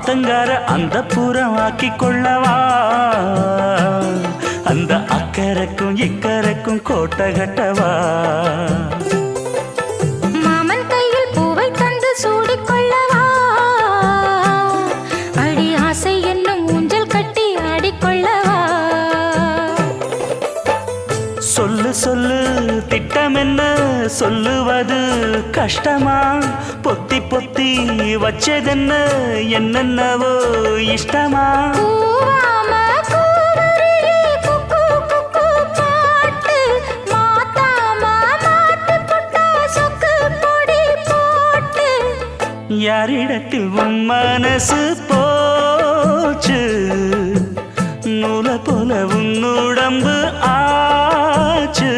ஆத்தங்கார அந்த புறம் ஆக்கி கொள்ளவா அந்த அக்கறைக்கும் இக்கரைக்கும் கோட்டை கட்டவா மாமன் கையில் பூவை தந்து சூடிக்கொள்ளவா அடி ஆசை என்னும் ஊஞ்சல் கட்டி ஆடிக்கொள்ளவா சொல்லு சொல்லு திட்டம் என்ன சொல்லுவது கஷ்டமா பொத்தி பொத்தி வச்சதென்ன என்னென்னவோ இஷ்டமா யாரிடத்தில் உன் மனசு போச்சு நூலை போல உன் உடம்பு ஆச்சு